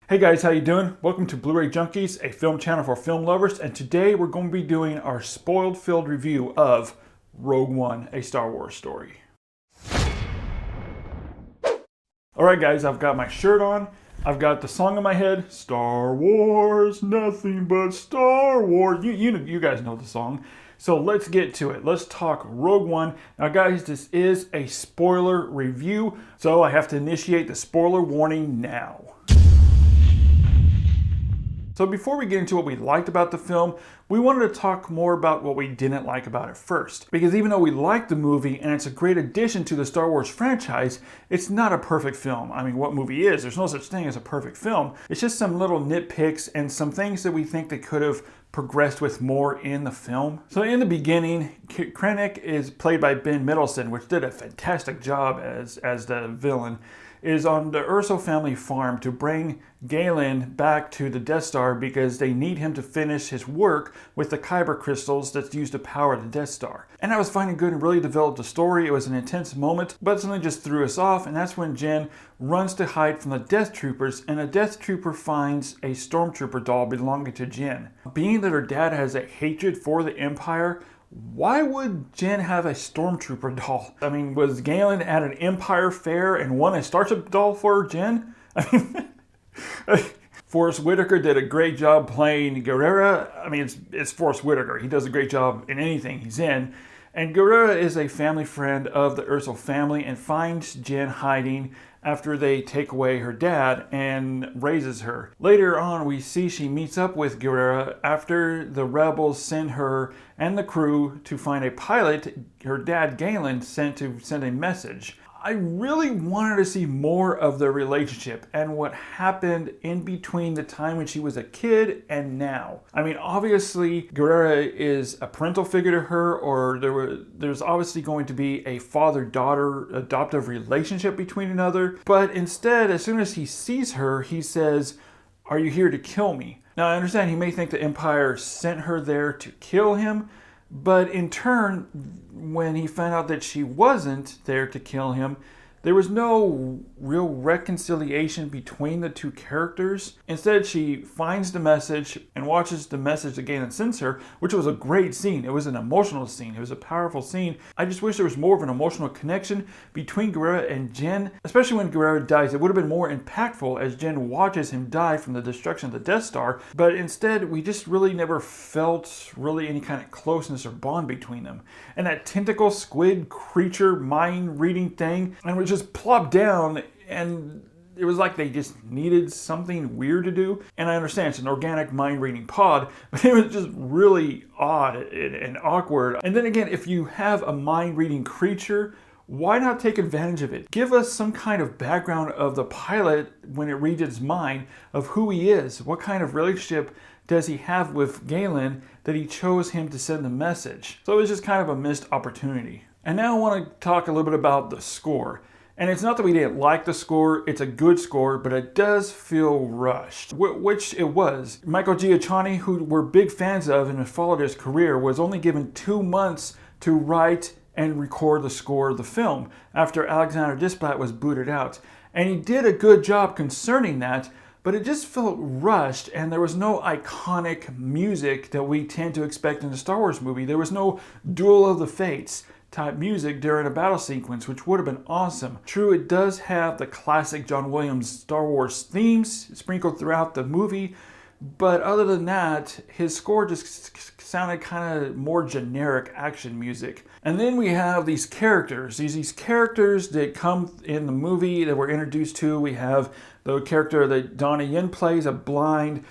Hey guys, how you doing? Welcome to Bluray Junkies, a film channel for film lovers, and today we're going to be doing our spoiled-filled review of Rogue One, a Star Wars story. Alright guys, I've got my shirt on, I've got the song in my head, Star Wars, nothing but Star Wars. You guys know the song. So let's get to it. Let's talk Rogue One. Now guys, this is a spoiler review, so I have to initiate the spoiler warning now. So before we get into what we liked about the film, we wanted to talk more about what we didn't like about it first. Because even though we liked the movie and it's a great addition to the Star Wars franchise, it's not a perfect film. I mean, what movie is? There's no such thing as a perfect film. It's just some little nitpicks and some things that we think they could have progressed with more in the film. So in the beginning, Krennic is played by Ben Mendelsohn, which did a fantastic job as the villain, is on the Urso family farm to bring Galen back to the Death Star because they need him to finish his work with the Kyber crystals that's used to power the Death Star. And I was finding good and really developed the story. It was an intense moment, but something just threw us off, and that's when Jen runs to hide from the Death Troopers, and a Death Trooper finds a Stormtrooper doll belonging to Jen. Being that her dad has a hatred for the Empire, why would Jen have a Stormtrooper doll? I mean, was Galen at an Empire fair and won a Starship doll for Jen? I mean, Forrest Whitaker did a great job playing Guerrera. I mean, it's Forrest Whitaker. He does a great job in anything he's in. And Guerrera is a family friend of the Urso family and finds Jen hiding after they take away her dad and raises her. Later on, we see she meets up with Guerrera after the rebels send her and the crew to find a pilot her dad Galen sent to send a message. I really wanted to see more of their relationship and what happened in between the time when she was a kid and now. I mean, obviously, Guerrera is a parental figure to her, or there's obviously going to be a father-daughter adoptive relationship between another. But instead, as soon as he sees her, he says, "Are you here to kill me?" Now, I understand he may think the Empire sent her there to kill him, but in turn, when he found out that she wasn't there to kill him, there was no real reconciliation between the two characters. Instead, she finds the message and watches the message that Galen sends her, which was a great scene. It was an emotional scene. It was a powerful scene. I just wish there was more of an emotional connection between Guerrera and Jen, especially when Guerrera dies. It would have been more impactful as Jen watches him die from the destruction of the Death Star, but instead, we just really never felt really any kind of closeness or bond between them. And that tentacle squid creature mind-reading thing, and was just plopped down, and it was like they just needed something weird to do. And I understand it's an organic mind-reading pod, but it was just really odd and awkward. And then again, if you have a mind-reading creature, why not take advantage of it? Give us some kind of background of the pilot when it reads its mind of who he is. What kind of relationship does he have with Galen that he chose him to send the message? So it was just kind of a missed opportunity. And now I want to talk a little bit about the score. And it's not that we didn't like the score, it's a good score, but it does feel rushed, which it was. Michael Giacchino, who we're big fans of and have followed his career, was only given 2 months to write and record the score of the film after Alexander Desplat was booted out. And he did a good job concerning that, but it just felt rushed, and there was no iconic music that we tend to expect in a Star Wars movie. There was no Duel of the Fates type music during a battle sequence, which would have been awesome. True, it does have the classic John Williams Star Wars themes sprinkled throughout the movie, but other than that, his score just sounded kind of more generic action music. And then we have these characters, these characters that come in the movie that we're introduced to. We have the character that Donnie Yen plays, a blind,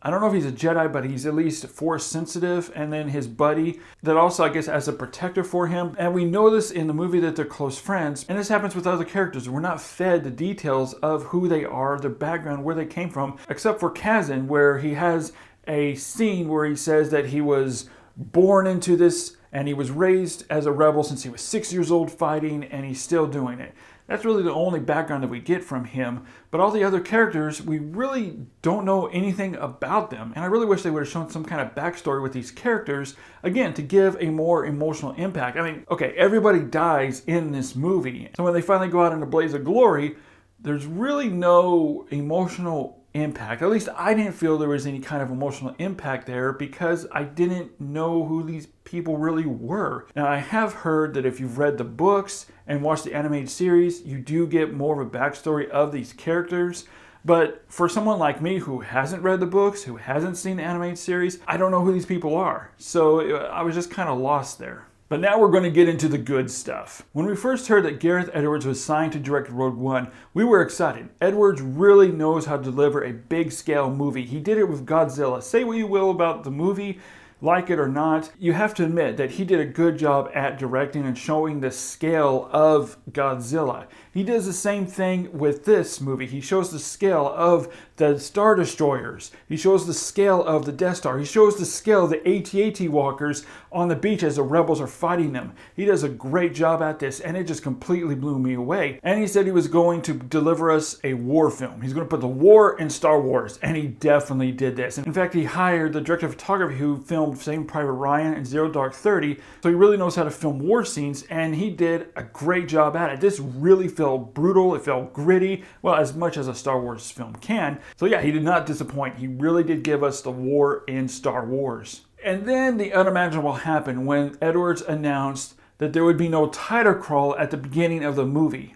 I don't know if he's a Jedi, but he's at least Force sensitive. And then his buddy that also, I guess, as a protector for him. And we know this in the movie that they're close friends. And this happens with other characters. We're not fed the details of who they are, their background, where they came from, except for Kazan, where he has a scene where he says that he was born into this and he was raised as a rebel since he was 6 years old fighting, and he's still doing it. That's really the only background that we get from him. But all the other characters, we really don't know anything about them. And I really wish they would have shown some kind of backstory with these characters, again, to give a more emotional impact. I mean, okay, everybody dies in this movie. So when they finally go out in a blaze of glory, there's really no emotional impact. At least I didn't feel there was any kind of emotional impact there because I didn't know who these people really were. Now, I have heard that if you've read the books and watched the animated series, you do get more of a backstory of these characters. But for someone like me who hasn't read the books, who hasn't seen the animated series, I don't know who these people are. So I was just kind of lost there. But now we're going to get into the good stuff. When we first heard that Gareth Edwards was signed to direct Rogue One, we were excited. Edwards really knows how to deliver a big scale movie. He did it with Godzilla. Say what you will about the movie, like it or not, you have to admit that he did a good job at directing and showing the scale of Godzilla. He does the same thing with this movie. He shows the scale of the Star Destroyers. He shows the scale of the Death Star. He shows the scale of the AT-AT walkers on the beach as the rebels are fighting them. He does a great job at this, and it just completely blew me away. And he said he was going to deliver us a war film. He's going to put the war in Star Wars, and he definitely did this. In fact, he hired the director of photography who filmed Saving Private Ryan and Zero Dark 30, so he really knows how to film war scenes, and he did a great job at it. This really felt brutal, it felt gritty, well, as much as a Star Wars film can. So yeah, he did not disappoint. He really did give us the war in Star Wars. And then the unimaginable happened when Edwards announced that there would be no title crawl at the beginning of the movie.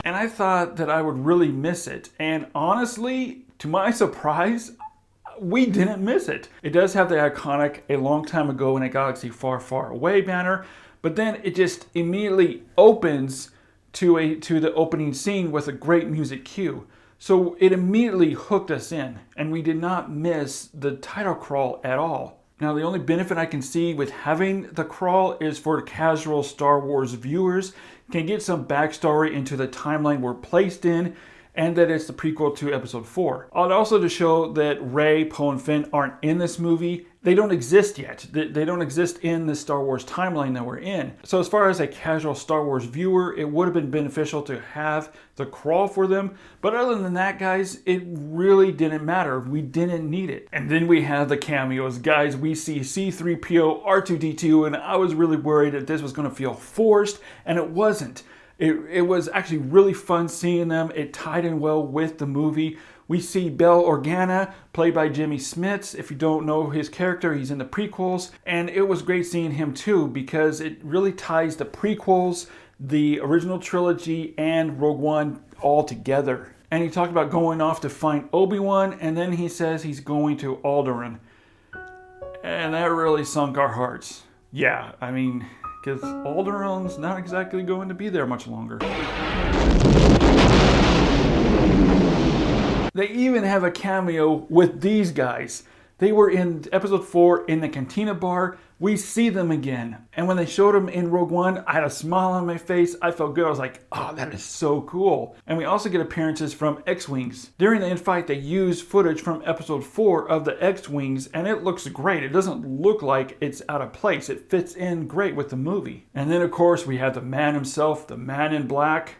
And I thought that I would really miss it. And honestly, to my surprise, we didn't miss it. It does have the iconic "A Long Time Ago in a Galaxy Far, Far Away" banner, but then it just immediately opens to the opening scene with a great music cue. So it immediately hooked us in, and we did not miss the title crawl at all. Now, the only benefit I can see with having the crawl is for casual Star Wars viewers can get some backstory into the timeline we're placed in, and that it's the prequel to Episode 4. Also to show that Rey, Poe, and Finn aren't in this movie. They don't exist yet. They don't exist in the Star Wars timeline that we're in. So as far as a casual Star Wars viewer, it would have been beneficial to have the crawl for them. But other than that, guys, it really didn't matter. We didn't need it. And then we have the cameos. Guys, we see C-3PO, R2-D2, and I was really worried that this was going to feel forced, and it wasn't. It was actually really fun seeing them. It tied in well with the movie. We see Bail Organa, played by Jimmy Smits. If you don't know his character, he's in the prequels. And it was great seeing him too, because it really ties the prequels, the original trilogy, and Rogue One all together. And he talked about going off to find Obi-Wan, and then he says he's going to Alderaan. And that really sunk our hearts. Yeah, I mean, because Alderaan's not exactly going to be there much longer. They even have a cameo with these guys. They were in Episode 4 in the Cantina Bar. We see them again. And when they showed them in Rogue One, I had a smile on my face. I felt good. I was like, oh, that is so cool. And we also get appearances from X-Wings. During the infight, they use footage from Episode 4 of the X-Wings, and it looks great. It doesn't look like it's out of place. It fits in great with the movie. And then, of course, we have the man himself, the Man in Black.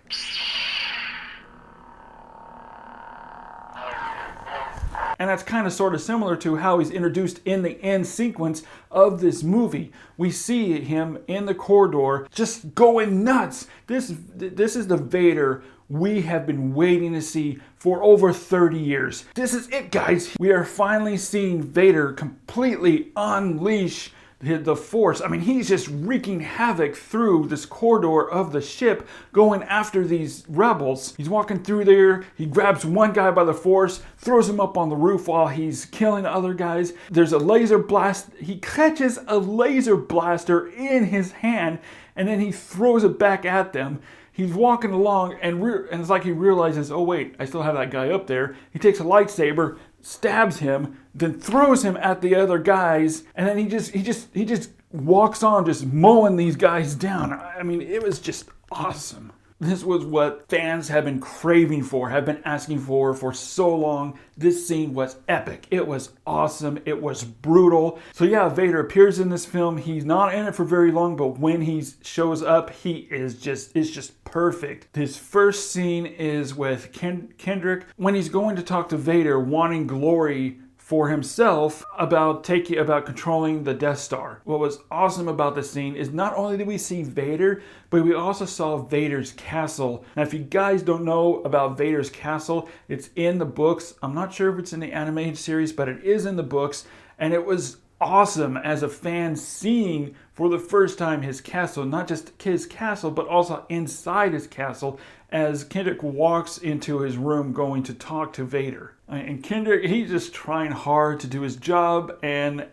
And that's kind of sort of similar to how he's introduced in the end sequence of this movie. We see him in the corridor just going nuts. This is the Vader we have been waiting to see for over 30 years. This is it, guys. We are finally seeing Vader completely unleash the Force. I mean, he's just wreaking havoc through this corridor of the ship, going after these rebels. He's walking through there. He grabs one guy by the Force, throws him up on the roof while he's killing other guys. There's a laser blast. He catches a laser blaster in his hand, and then he throws it back at them. He's walking along, and it's like he realizes, oh wait, I still have that guy up there. He takes a lightsaber, stabs him, then throws him at the other guys, and then he just walks on, just mowing these guys down. I mean, it was just awesome. This was what fans have been craving for, have been asking for so long. This scene was epic. It was awesome. It was brutal. So yeah, Vader appears in this film. He's not in it for very long, but when he shows up, it's just perfect. His first scene is with Kendrick when he's going to talk to Vader, wanting glory for himself about controlling the Death Star. What was awesome about this scene is not only did we see Vader, but we also saw Vader's castle. Now, if you guys don't know about Vader's castle, it's in the books. I'm not sure if it's in the animated series, but it is in the books, and it was awesome as a fan seeing for the first time his castle, not just his castle, but also inside his castle as Kendrick walks into his room going to talk to Vader. And Kendrick, he's just trying hard to do his job, and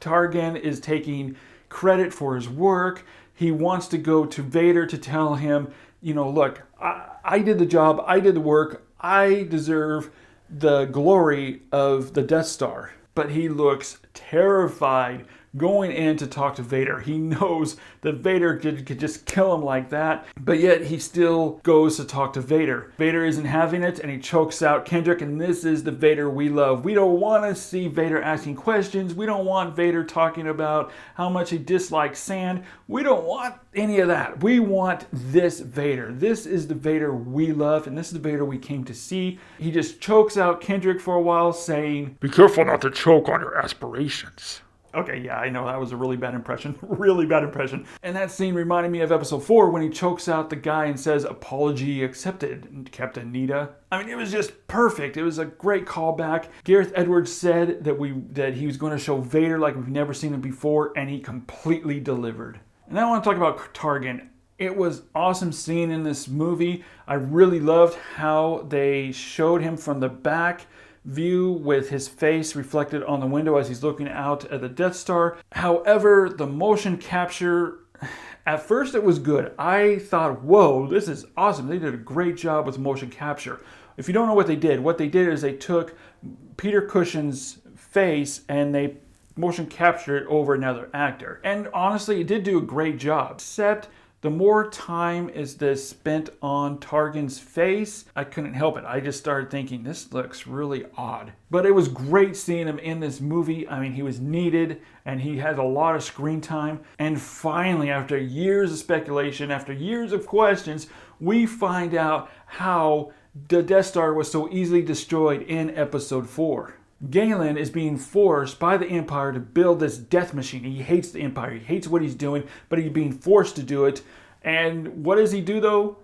Tarkin is taking credit for his work. He wants to go to Vader to tell him, look, I did the job, I did the work, I deserve the glory of the Death Star. But he looks terrified going in to talk to Vader. He knows that Vader could just kill him like that, but yet he still goes to talk to Vader. Vader isn't having it, and he chokes out Kendrick, and this is the Vader we love. We don't want to see Vader asking questions. We don't want Vader talking about how much he dislikes sand. We don't want any of that. We want this Vader. This is the Vader we love, and this is the Vader we came to see. He just chokes out Kendrick for a while, saying, "Be careful not to choke on your aspirations." Okay, yeah, I know that was a really bad impression. Really bad impression. And that scene reminded me of episode 4 when he chokes out the guy and says, "Apology accepted, Captain Nita." I mean, it was just perfect. It was a great callback. Gareth Edwards said that he was going to show Vader like we've never seen him before, and he completely delivered. And now I want to talk about Tarkin. It was awesome seeing in this movie. I really loved how they showed him from the back view with his face reflected on the window as he's looking out at the Death Star. However, the motion capture, at first it was good. I thought, whoa, this is awesome. They did a great job with motion capture. If you don't know what they did is they took Peter Cushing's face and they motion captured it over another actor. And honestly, it did do a great job, except the more time is this spent on Tarkin's face, I couldn't help it. I just started thinking, this looks really odd. But it was great seeing him in this movie. I mean, he was needed, and he had a lot of screen time. And finally, after years of speculation, after years of questions, we find out how the Death Star was so easily destroyed in Episode 4. Galen is being forced by the Empire to build this death machine. He hates the Empire. He hates what he's doing, but he's being forced to do it. And what does he do, though?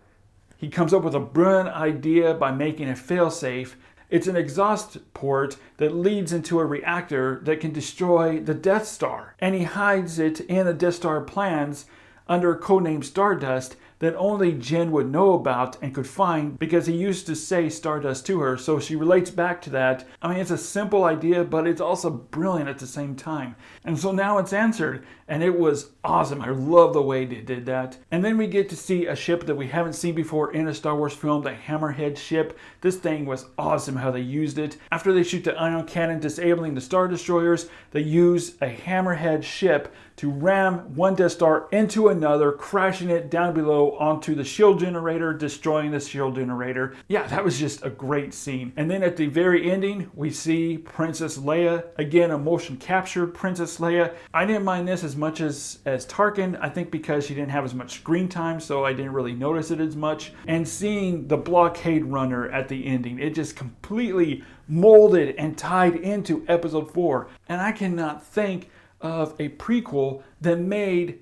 He comes up with a brilliant idea by making a failsafe. It's an exhaust port that leads into a reactor that can destroy the Death Star. And he hides it in the Death Star plans under codename Stardust that only Jen would know about and could find because he used to say Stardust to her, so she relates back to that. I mean, it's a simple idea, but it's also brilliant at the same time. And so now it's answered, and it was awesome. I love the way they did that. And then we get to see a ship that we haven't seen before in a Star Wars film, the Hammerhead ship. This thing was awesome how they used it. After they shoot the ion cannon disabling the Star Destroyers, they use a Hammerhead ship to ram one Death Star into another, crashing it down below onto the shield generator, destroying the shield generator. Yeah, that was just a great scene. And then at the very ending, we see Princess Leia. Again, a motion capture Princess Leia. I didn't mind this as much as Tarkin, I think because she didn't have as much screen time, so I didn't really notice it as much. And seeing the blockade runner at the ending, it just completely molded and tied into Episode 4. And I cannot think of a prequel that made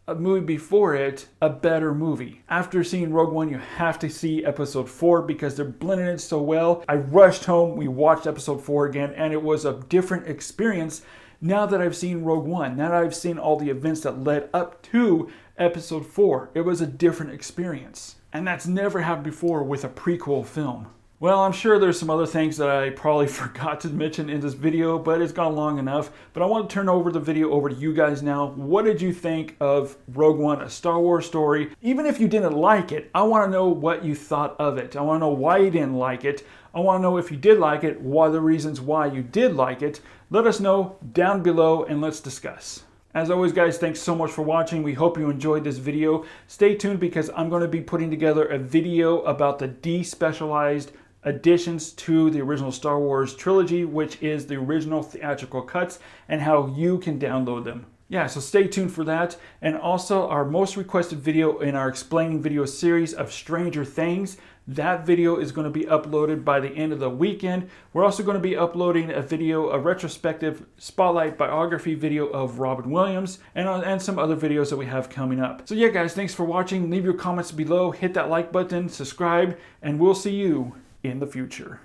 a movie before it a better movie. After seeing Rogue One, you have to see Episode 4 because they're blending it so well. I rushed home, we watched Episode 4 again, and it was a different experience now that I've seen Rogue One, now that I've seen all the events that led up to Episode 4. It was a different experience. And that's never happened before with a prequel film. Well, I'm sure there's some other things that I probably forgot to mention in this video, but it's gone long enough. But I want to turn over the video over to you guys now. What did you think of Rogue One, a Star Wars story? Even if you didn't like it, I want to know what you thought of it. I want to know why you didn't like it. I want to know if you did like it, what are the reasons why you did like it. Let us know down below and let's discuss. As always, guys, thanks so much for watching. We hope you enjoyed this video. Stay tuned because I'm going to be putting together a video about the despecialized additions to the original Star Wars trilogy, which is the original theatrical cuts, and how you can download them. Yeah, so stay tuned for that. And also our most requested video in our explaining video series of Stranger Things. That video is going to be uploaded by the end of the weekend. We're also going to be uploading a retrospective spotlight biography video of Robin Williams and some other videos that we have coming up. So yeah, guys, thanks for watching. Leave your comments below, hit that like button, subscribe, and we'll see you in the future.